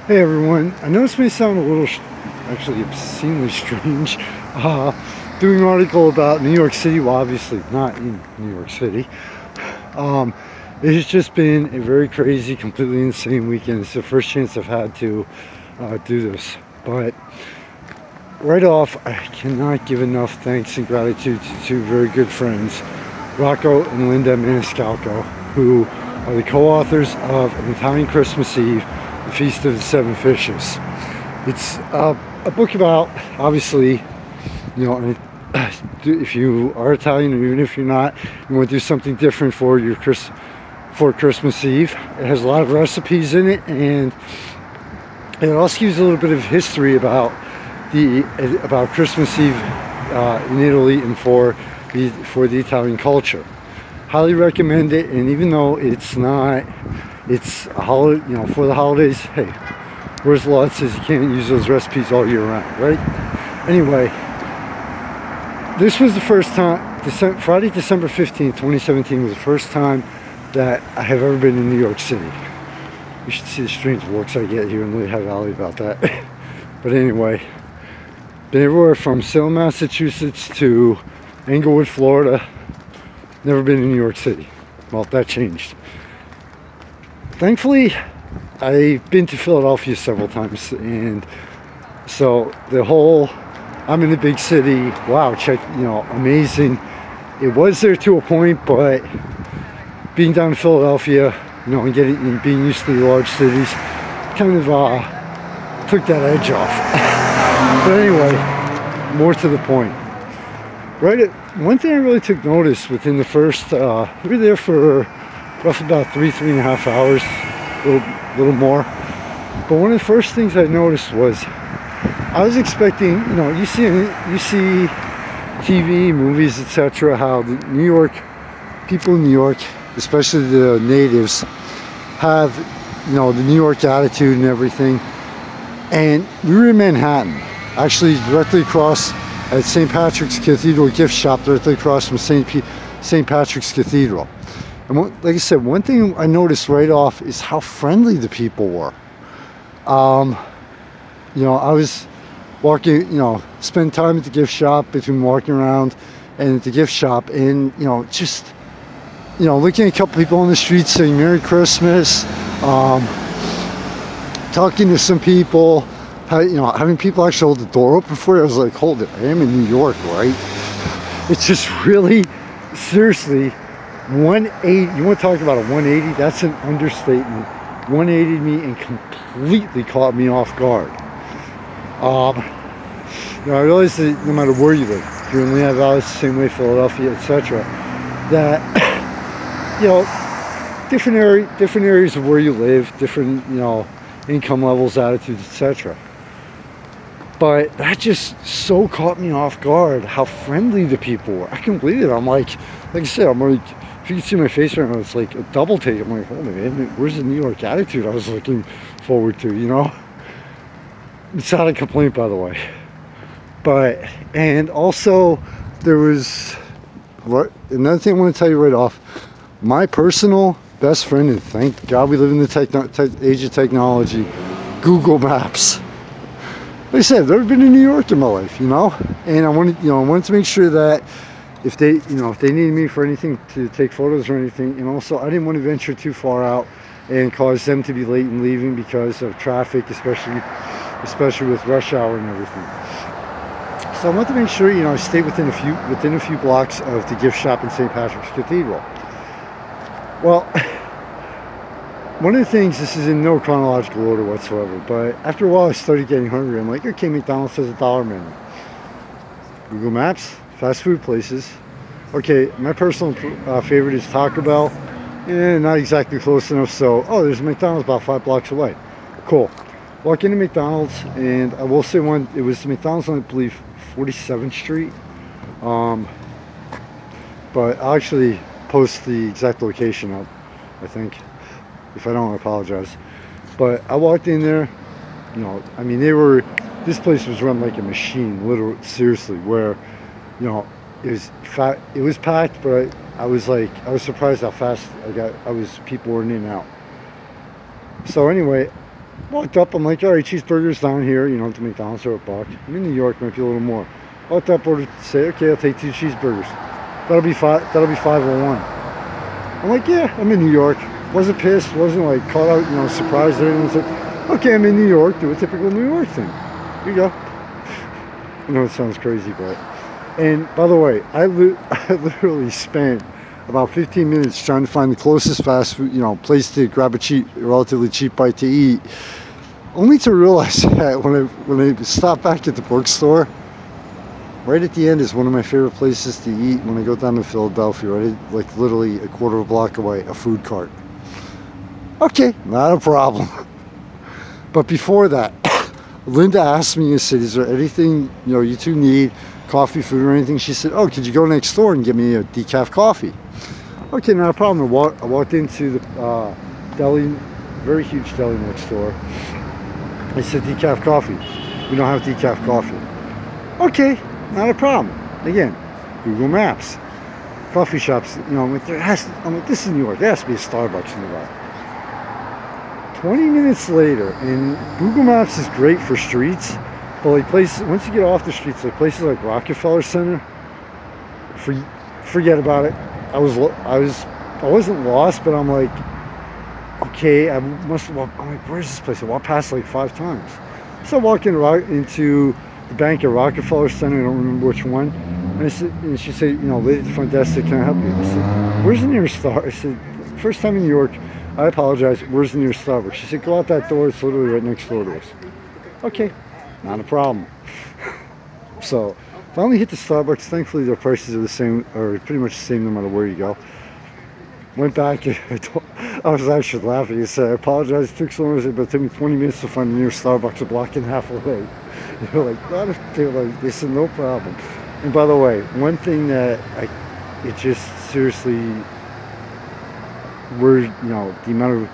Hey everyone, I know this may sound a little, actually obscenely strange, doing an article about New York City, well obviously not in New York City. It has just been a very crazy, completely insane weekend. It's the first chance I've had to do this. But right off, I cannot give enough thanks and gratitude to two very good friends, Rocco and Linda Maniscalco, who are the co-authors of An Italian Christmas Eve, The Feast of the Seven Fishes. It's a book about, obviously, you know, if you are Italian or even if you're not, you want to do something different for your Christmas Eve. It has a lot of recipes in it, and it also gives a little bit of history about Christmas Eve in Italy and for the Italian culture. Highly recommend it. And even though it's a holiday, you know, for the holidays, hey, where's the law that says you can't use those recipes all year round, right? Anyway, this was the first time, Friday, December 15th, 2017 was the first time that I have ever been in New York City. You should see the strange looks I get here in Lehigh Valley about that. But anyway, been everywhere from Salem, Massachusetts to Englewood, Florida. Never been in New York City. Well, that changed. Thankfully, I've been to Philadelphia several times, and so I'm in the big city. Wow, amazing. It was there to a point, but being down in Philadelphia, you know, and being used to the large cities, kind of took that edge off. But anyway, more to the point. One thing I really took notice within the first, we were there for roughly about 3.5 hours, a little more. But one of the first things I noticed was, I was expecting, you know, you see TV, movies, etc., how the people in New York, especially the natives, have, you know, the New York attitude and everything. And we were in Manhattan, actually directly across at St. Patrick's Cathedral gift shop, directly across from St. Patrick's Cathedral. And like I said, one thing I noticed right off is how friendly the people were. You know, I was walking, you know, spend time at the gift shop between walking around and at the gift shop, and, you know, just, you know, looking at a couple people on the street saying Merry Christmas, talking to some people, you know, having people actually hold the door open for you. I was like, hold it, I am in New York, right? It's just really, seriously, 180, you want to talk about a 180? That's an understatement. 180 me and completely caught me off guard. You know, I realized that no matter where you live, here in Lehigh Valley, it's the same way, Philadelphia, etc., that, you know, different areas of where you live, different, you know, income levels, attitudes, etc. But that just so caught me off guard, how friendly the people were. I couldn't believe it. I'm like I said, I'm like, if you can see my face right now, it's like a double take. I'm like, holy man, where's the New York attitude I was looking forward to, you know? It's not a complaint, by the way. But, and also, there was, another thing I want to tell you right off, my personal best friend, and thank God we live in the age of technology, Google Maps. Like I said, I've never been to New York in my life, you know, and I wanted to make sure that if they needed me for anything to take photos or anything, and also I didn't want to venture too far out and cause them to be late in leaving because of traffic, especially with rush hour and everything. So I wanted to make sure, you know, I stayed within a few blocks of the gift shop in St. Patrick's Cathedral. Well, one of the things, this is in no chronological order whatsoever, but after a while I started getting hungry. I'm like, okay, McDonald's has a $1 menu. Google Maps, fast food places. Okay, my personal favorite is Taco Bell. Not exactly close enough, so, oh, there's a McDonald's about 5 blocks away. Cool. Walk into McDonald's, and I will say it was McDonald's on, I believe, 47th Street. But I'll actually post the exact location up, I think. If I don't, I apologize. But I walked in there, you know, I mean, this place was run like a machine, literally, seriously, where, you know, it was packed, but I was surprised how fast people were in and out. So anyway, Walked up, I'm like, all right, cheeseburgers down here, you know, to McDonald's or a buck. I'm in New York, might be a little more. Walked up, ordered, say, okay, I'll take 2 cheeseburgers. That'll be 501. I'm like, yeah, I'm in New York. Wasn't pissed, wasn't like caught out, you know, surprised or anything. Like, okay, I'm in New York, do a typical New York thing. Here you go. I know it sounds crazy, but. And by the way, I literally spent about 15 minutes trying to find the closest fast food, you know, place to grab a relatively cheap bite to eat. Only to realize that when I stopped back at the bookstore, right at the end is one of my favorite places to eat when I go down to Philadelphia, right? Like literally a quarter of a block away, a food cart. Okay, not a problem. But before that, Linda asked me, I said, is there anything, you know, you two need, coffee, food, or anything? She said, oh, could you go next door and get me a decaf coffee? Okay, not a problem. I walked into the deli, very huge deli next door. I said, decaf coffee. We don't have decaf coffee. Okay, not a problem. Again, Google Maps. Coffee shops, you know, I'm like, this is New York. There has to be a Starbucks nearby. 20 minutes later, and Google Maps is great for streets, but like places, once you get off the streets, like places like Rockefeller Center, forget about it. I wasn't lost, but I'm like, okay, I must have walked, I'm like, where's this place? I walked past like 5 times. So I walk into the bank at Rockefeller Center, I don't remember which one, and she said, you know, lady at the front desk said, can I help you? I said, where's the nearest Starbucks? I said, first time in New York, I apologize, where's the nearest Starbucks? She said, go out that door, it's literally right next door to us. Okay, not a problem. So, finally hit the Starbucks. Thankfully, their prices are the same, or pretty much the same no matter where you go. Went back, I was actually laughing. I said, I apologize, it took so long, but it took me 20 minutes to find the nearest Starbucks a block and a half away. They're like, not a deal. Like, they said, no problem. And by the way, one thing that it just seriously, you know, the amount of,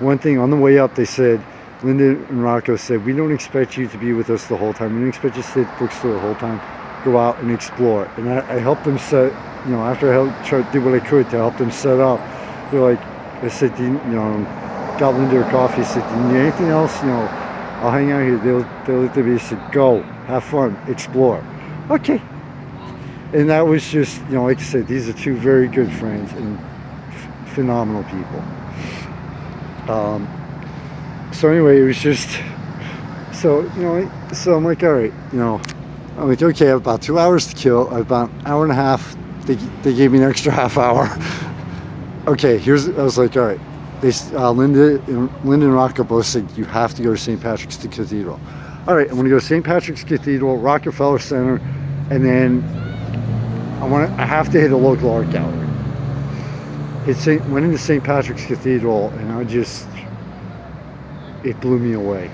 one thing on the way up, they said, Linda and Rocco said, we don't expect you to be with us the whole time. We don't expect you to stay at the bookstore the whole time. Go out and explore. And I helped them set, you know, after I did what I could to help them set up. They're like, I said, you know, got Linda her coffee. I said, do you need anything else? You know, I'll hang out here. They looked at me and said, go, have fun, explore. Okay. And that was just, you know, like I said, these are 2 very good friends and phenomenal people. So anyway, it was just, so, you know, so I'm like, all right, you know, I'm like, okay, I have about 2 hours to kill. I have about an hour and a half. They gave me an extra half hour. Okay, I was like, all right. Linda and Rocco both said, you have to go to St. Patrick's Cathedral. All right, I'm going to go to St. Patrick's Cathedral, Rockefeller Center, and then I have to hit a local art gallery. Went into St. Patrick's Cathedral, and it blew me away.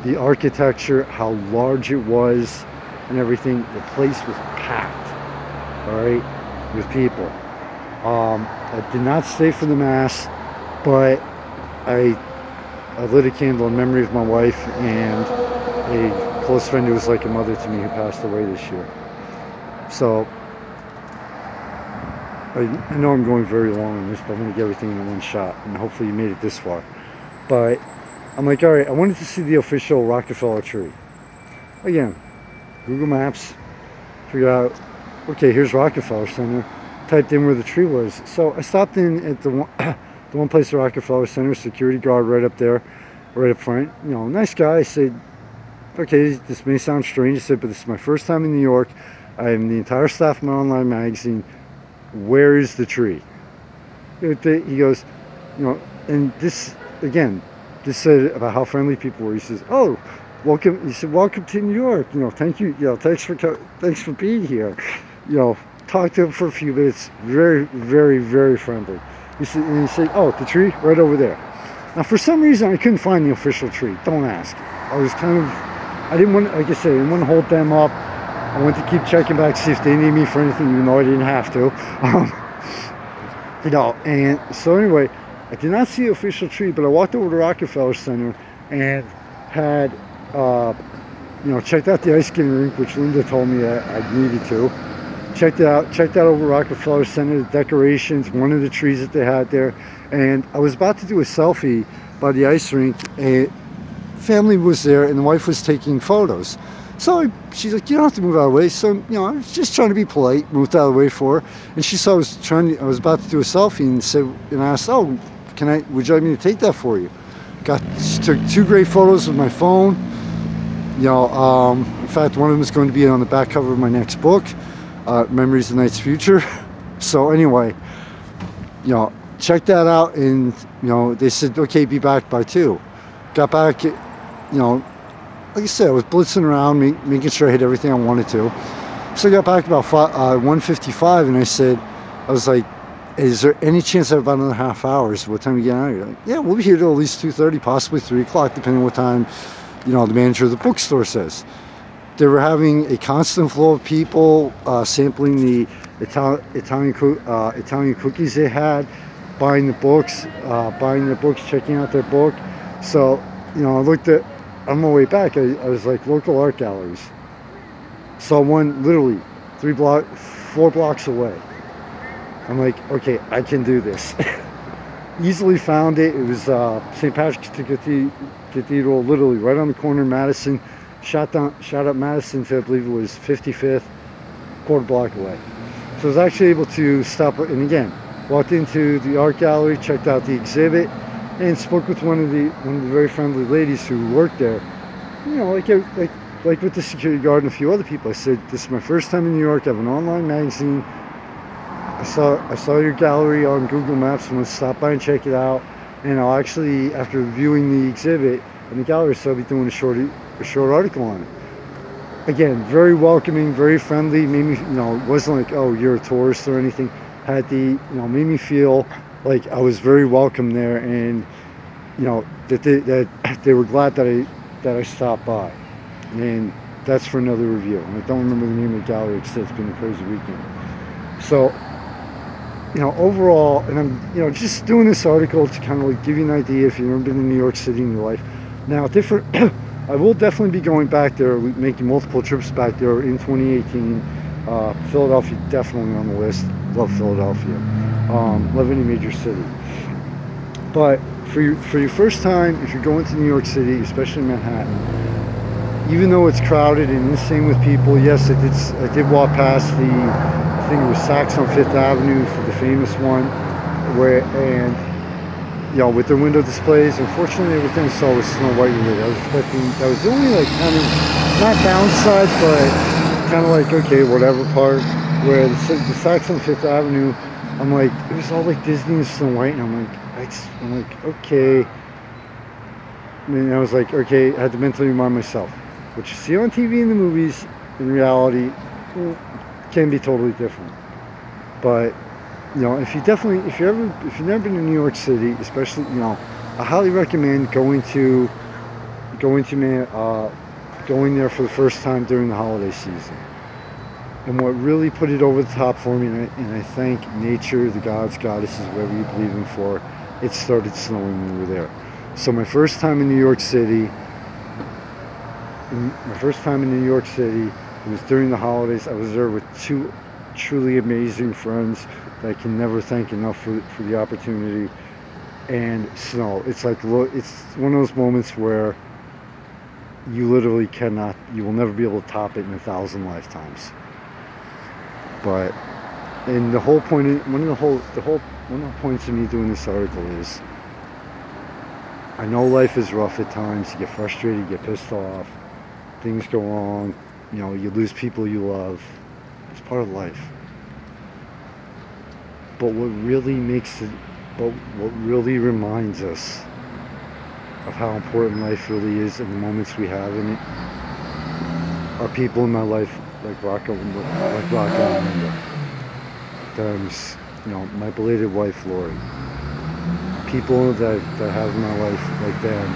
The architecture, how large it was, and everything. The place was packed, all right, with people. I did not stay for the mass, but I lit a candle in memory of my wife and a close friend who was like a mother to me who passed away this year. So I know I'm going very long on this, but I'm going to get everything in one shot, and hopefully you made it this far. But I'm like, all right, I wanted to see the official Rockefeller tree. Again, Google Maps, figured out, okay, here's Rockefeller Center, typed in where the tree was. So I stopped in at the one place at Rockefeller Center, security guard right up there, right up front. You know, nice guy. I said, okay, this may sound strange. I said, but this is my first time in New York. I am the entire staff of my online magazine. Where is the tree? He goes, you know, and this, again, this said about how friendly people were. He says, oh, welcome. He said, welcome to New York. You know, thank you. You know, thanks for being here. You know, talked to him for a few minutes. Very, very, very friendly. He said, oh, the tree right over there. Now, for some reason, I couldn't find the official tree. Don't ask. I was kind of, I didn't want, like I said, I didn't want to hold them up. I wanted to keep checking back, see if they need me for anything, even though I didn't have to. You know, and so anyway, I did not see the official tree, but I walked over to Rockefeller Center and had, you know, checked out the ice skating rink, which Linda told me I needed to. Checked out over Rockefeller Center, the decorations, one of the trees that they had there, and I was about to do a selfie by the ice rink, family was there, and the wife was taking photos. So she's like, you don't have to move out of the way. So, you know, I was just trying to be polite, moved out of the way for her. And she saw I was about to do a selfie and asked, oh, would you like me to take that for you? She took 2 great photos with my phone. You know, in fact, one of them is going to be on the back cover of my next book, Memories of Night's Future. So anyway, you know, check that out. And, you know, they said, okay, be back by 2. Got back, you know, like I said, I was blitzing around, making sure I hit everything I wanted to. So I got back about 1:55, and I was like, is there any chance I have about another half hour? So what time are you getting out of here? Like, yeah, we'll be here till at least 2:30, possibly 3 o'clock, depending on what time, you know, the manager of the bookstore says. They were having a constant flow of people sampling the Italian cookies they had, buying the books, checking out their book. So, you know, I looked at, on my way back, I was like, local art galleries. Saw one literally 4 blocks away. I'm like, okay, I can do this. Easily found it. It was St. Patrick's Cathedral, literally right on the corner of Madison. Shot up Madison to, I believe it was 55th, quarter block away. So I was actually able to stop, and again, walked into the art gallery, checked out the exhibit, and spoke with one of the very friendly ladies who worked there. You know, like with the security guard and a few other people. I said, this is my first time in New York. I have an online magazine. I saw your gallery on Google Maps. I'm going to stop by and check it out. And I'll actually, after viewing the exhibit in the gallery, so I'll be doing a short article on it. Again, very welcoming, very friendly. Made me, you know, it wasn't like, oh, you're a tourist or anything. Made me feel like I was very welcome there, and you know that they were glad that I stopped by. And that's for another review. And I don't remember the name of the gallery because it's been a crazy weekend. So, you know, overall, and I'm, you know, just doing this article to kind of like give you an idea if you've never been in New York City in your life. Now, I will definitely be going back there, making multiple trips back there in 2018. Philadelphia definitely on the list. Love Philadelphia. Love any major city. But for your first time, if you're going to New York City, especially Manhattan, even though it's crowded and insane with people, yes, I did walk past I think it was Saks on 5th Avenue for the famous one, and you know, with their window displays. Unfortunately, everything I saw was Snow White related. I was expecting, that was the only like kind of, not downside, but kind of like, okay, whatever part, where the Saks on 5th Avenue, I'm like, it was all like Disney and Snow White, and I'm like, okay. And I was like, okay, I had to mentally remind myself, what you see on TV in the movies, in reality, can be totally different. But, you know, if you've never been to New York City, especially, you know, I highly recommend going there for the first time during the holiday season. And what really put it over the top for me, and I thank nature, the gods, goddesses, whatever you believe in for, it started snowing when we were there. So my first time in New York City, it was during the holidays. I was there with 2 truly amazing friends that I can never thank enough for the opportunity. And snow, it's like, it's one of those moments where you literally you will never be able to top it in 1,000 lifetimes. But, and the whole point, one of the points of me doing this article is, I know life is rough at times. You get frustrated, you get pissed off, things go wrong, you know, you lose people you love. It's part of life. But what really reminds us of how important life really is and the moments we have in it are people in my life like Rocco and Linda. There's, you know, my belated wife Lori. People that I have in my life like them.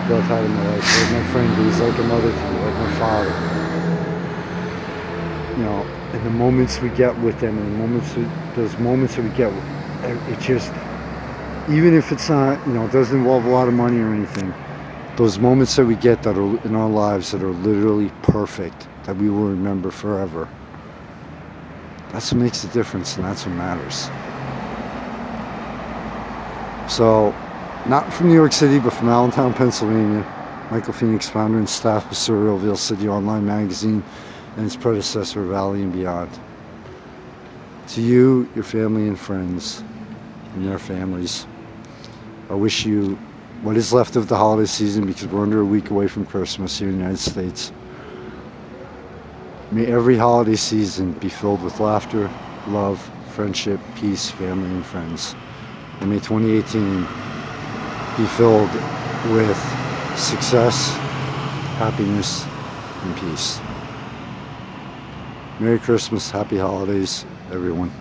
People I've had in my life, like my friend who's like a mother to me, like my father. You know, and the moments we get with them, and those moments that we get, it just, even if it's not, you know, it doesn't involve a lot of money or anything, those moments that we get that are in our lives that are literally perfect, that we will remember forever, that's what makes the difference, and that's what matters. So, not from New York City, but from Allentown, Pennsylvania. Michael Phoenix, founder and staff of Surrealville City Online Magazine and its predecessor, Valley and Beyond. To you, your family and friends, and their families, I wish you what is left of the holiday season, because we're under a week away from Christmas here in the United States. May every holiday season be filled with laughter, love, friendship, peace, family, and friends. And may 2018 be filled with success, happiness, and peace. Merry Christmas, happy holidays, everyone.